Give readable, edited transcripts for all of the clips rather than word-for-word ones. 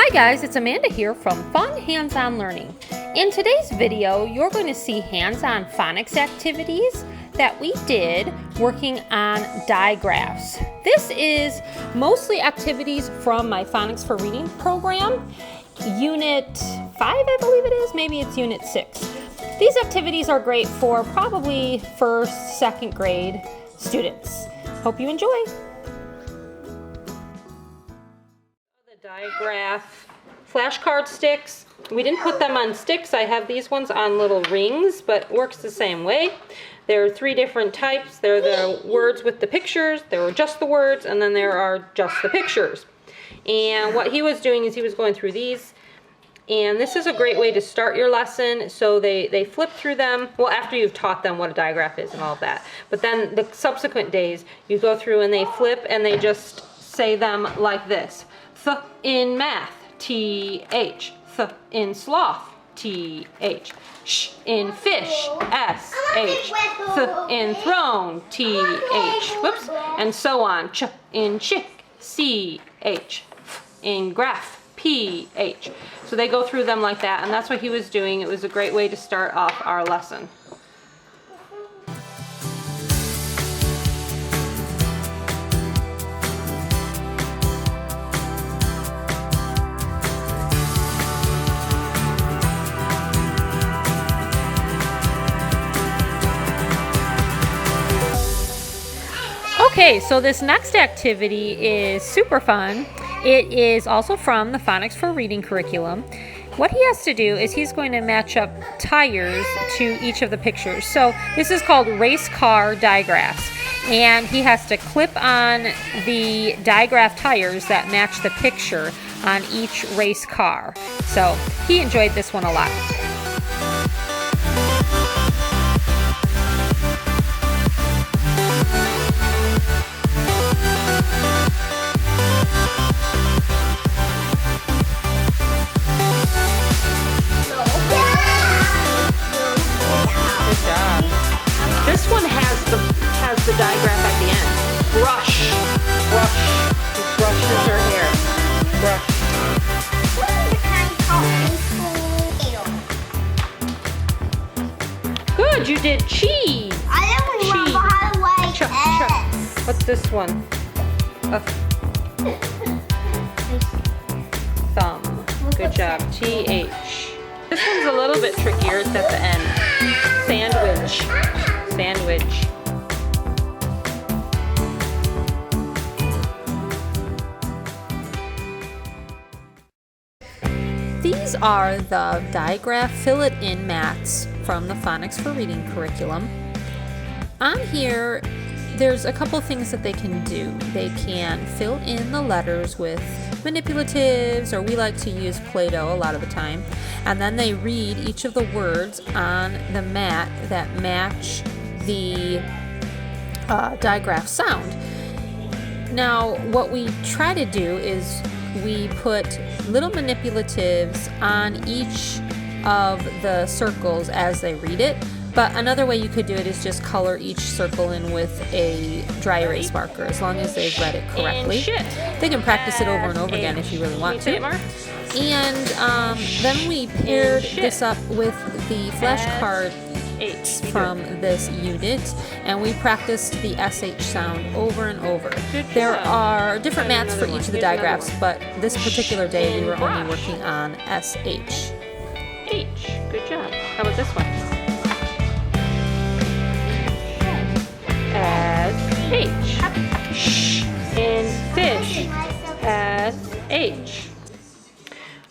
Hi guys, it's Amanda here from Fun Hands-On Learning. In today's video, you're going to see hands-on phonics activities that we did working on digraphs. This is mostly activities from my Phonics for Reading program, Unit 5 I believe it is, maybe it's Unit 6. These activities are great for probably first, second grade students. Hope you enjoy. Digraph flashcard sticks. We didn't put them on sticks. I have these ones on little rings, but it works the same way. There are three different types. There are the words with the pictures, there are just the words, and then there are just the pictures. And what he was doing is he was going through these, and this is a great way to start your lesson. So they flip through them, well, after you've taught them what a digraph is and all of that. But then the subsequent days, you go through and they flip and they just say them like this. Th in math, T-H. Th in sloth, T-H. Sh in fish, S-H. Th in throne, T-H. Whoops. And so on. Ch in chick, C-H. In graph, P-H. So they go through them like that, and that's what he was doing. It was a great way to start off our lesson. Okay, so this next activity is super fun. It is also from the Phonics for Reading curriculum. What he has to do is he's going to match up tires to each of the pictures. So this is called race car digraphs. And he has to clip on the digraph tires that match the picture on each race car. So he enjoyed this one a lot. This one has the digraph at the end. Brush, brush. He brushes her hair. Brush. What is the kind called? Good, you did cheese. I don't remember how to write Chuck. What's this one? A thumb. Good job. T-H. This one's a little bit trickier. It's at the end. Sandwich. Sandwich. These are the digraph fill-it-in mats from the Phonics for Reading curriculum. On here, there's a couple things that they can do. They can fill in the letters with manipulatives, or we like to use Play-Doh a lot of the time, and then they read each of the words on the mat that match the digraph sound. Now, what we try to do is we put little manipulatives on each of the circles as they read it. But another way you could do it is just color each circle in with a dry erase marker, as long as they've read it correctly. They can practice it over and over again if you really want to. And then we paired this up with the flashcard from this unit, and we practiced the SH sound over and over. There are different mats for each of the digraphs, but this particular day we were only working on SH. H. Good job. How about this one? S-H. Sh in fish. S-H.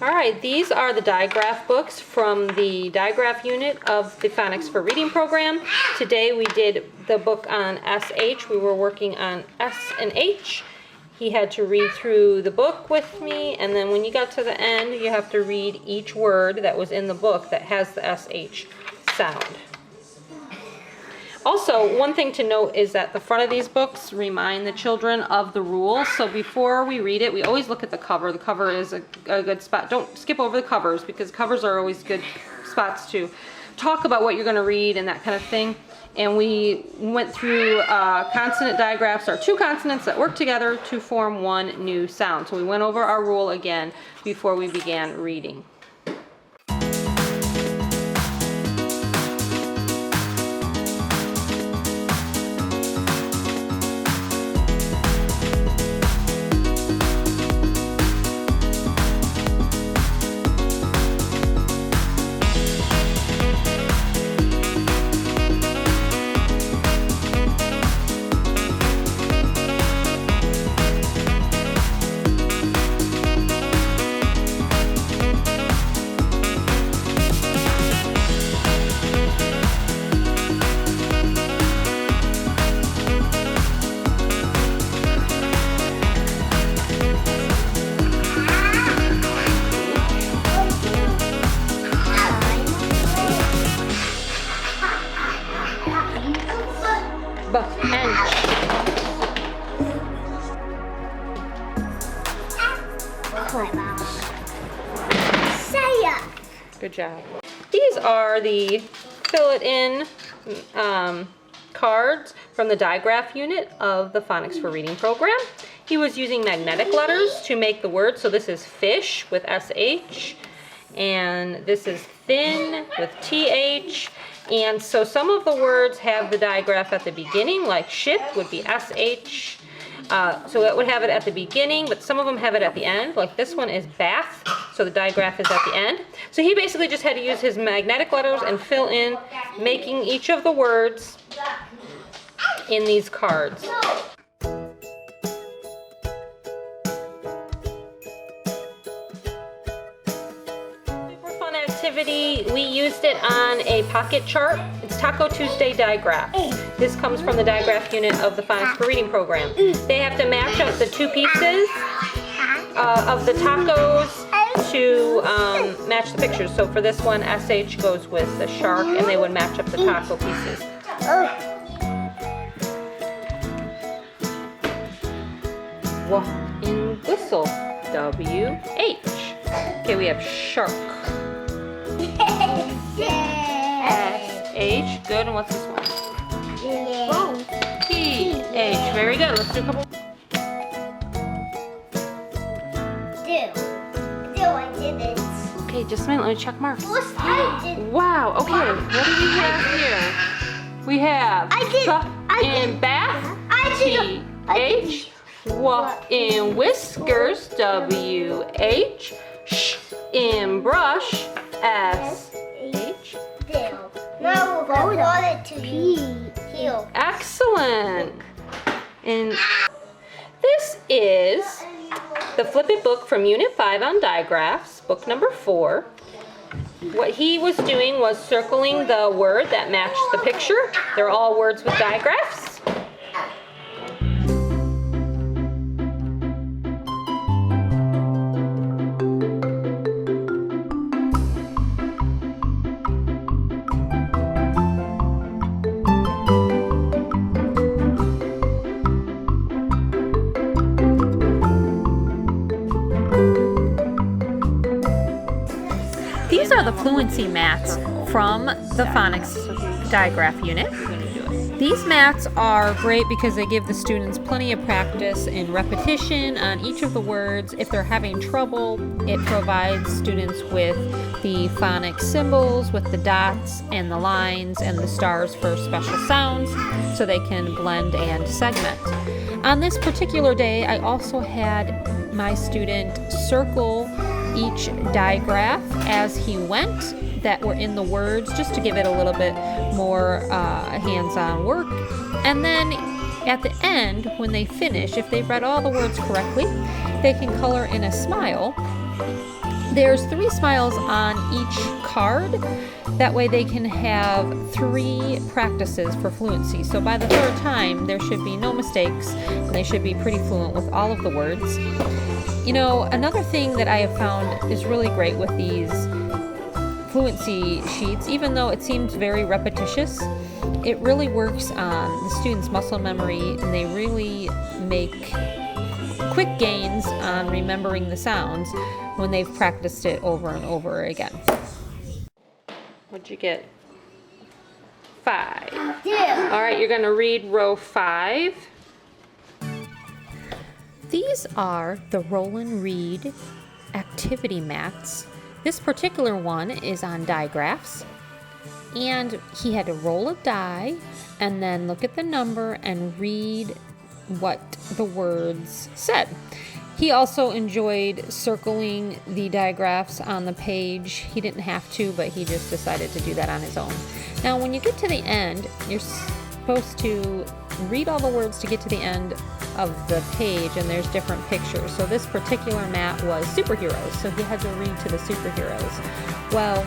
Alright, these are the digraph books from the digraph unit of the Phonics for Reading program. Today we did the book on SH. We were working on S and H. He had to read through the book with me, and then when you got to the end, you have to read each word that was in the book that has the SH sound. Also, one thing to note is that the front of these books remind the children of the rules. So before we read it, we always look at the cover. The cover is a good spot. Don't skip over the covers, because covers are always good spots to talk about what you're going to read and that kind of thing. And we went through consonant digraphs, or two consonants that work together to form one new sound. So we went over our rule again before we began reading. Good job. These are the fill it in cards from the Digraph unit of the Phonics for Reading program. He was using magnetic letters to make the word. So this is fish with SH, and this is thin with TH. And so some of the words have the digraph at the beginning, like ship would be SH. So it would have it at the beginning, but some of them have it at the end. Like this one is bath, so the digraph is at the end. So he basically just had to use his magnetic letters and fill in, making each of the words in these cards. Super fun activity. We used it on a pocket chart. It's Taco Tuesday Digraph. This comes from the Digraph unit of the Phonics for Reading program. They have to match up the two pieces of the tacos to match the pictures. So for this one, SH goes with the shark, and they would match up the taco pieces. Walk and whistle, WH. Okay, we have shark. SH, good, and what's this one? TH, very good. Let's do a couple. I did it. Okay, just a minute, let me check marks. I did. Wow, okay, what do we have here? We have in bath, TH, walk in whiskers, WH, sh in brush, SH. No, I brought it to you. Excellent. And this is the Flip It book from Unit 5 on Digraphs, book number 4. What he was doing was circling the word that matched the picture. They're all words with digraphs. These are the fluency mats from the Phonics Digraph unit. These mats are great because they give the students plenty of practice and repetition on each of the words. If they're having trouble, it provides students with the phonics symbols, with the dots and the lines and the stars for special sounds, so they can blend and segment. On this particular day, I also had my student circle each digraph as he went that were in the words, just to give it a little bit more hands-on work. And then at the end, when they finish, if they've read all the words correctly, they can color in a smile. There's 3 smiles on each card. That way they can have 3 practices for fluency. So by the 3rd time, there should be no mistakes, and they should be pretty fluent with all of the words. You know, another thing that I have found is really great with these fluency sheets, even though it seems very repetitious, it really works on the students' muscle memory, and they really make quick gains on remembering the sounds when they've practiced it over and over again. What'd you get? 5. Yeah. All right, you're going to read row 5. These are the Roll and Read activity mats. This particular one is on Digraphs, and he had to roll a die and then look at the number and read what the words said. He also enjoyed circling the digraphs on the page. He didn't have to, but he just decided to do that on his own. Now, when you get to the end, you're supposed to read all the words to get to the end of the page, and there's different pictures. So this particular mat was superheroes, so he had to read to the superheroes. Well,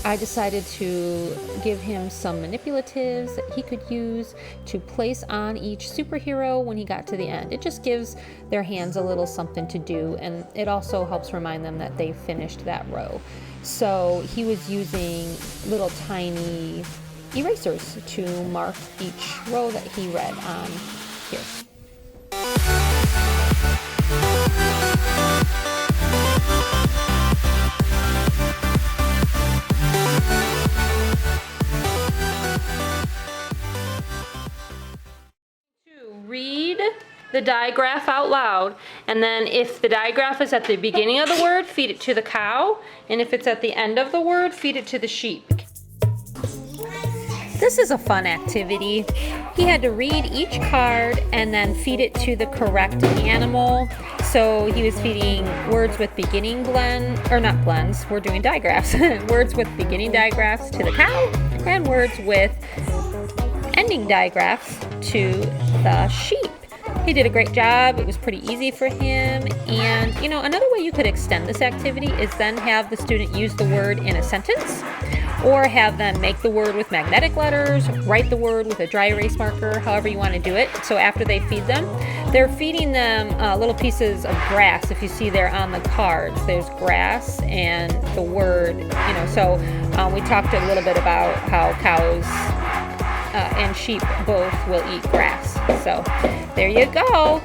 I decided to give him some manipulatives that he could use to place on each superhero when he got to the end. It just gives their hands a little something to do, and it also helps remind them that they finished that row. So he was using little tiny erasers to mark each row that he read on here. Read the digraph out loud, and then if the digraph is at the beginning of the word, feed it to the cow, and if it's at the end of the word, feed it to the sheep. This is a fun activity. He had to read each card and then feed it to the correct animal. So he was feeding words with beginning blend, or not blends, we're doing digraphs. Words with beginning digraphs to the cow, and words with ending digraphs to the sheep. He did a great job. It was pretty easy for him. And you know, another way you could extend this activity is then have the student use the word in a sentence, or have them make the word with magnetic letters, write the word with a dry erase marker, however you want to do it. So after they feed them, they're feeding them little pieces of grass. If you see there on the cards, there's grass and the word, you know, so we talked a little bit about how cows and sheep both will eat grass. So there you go.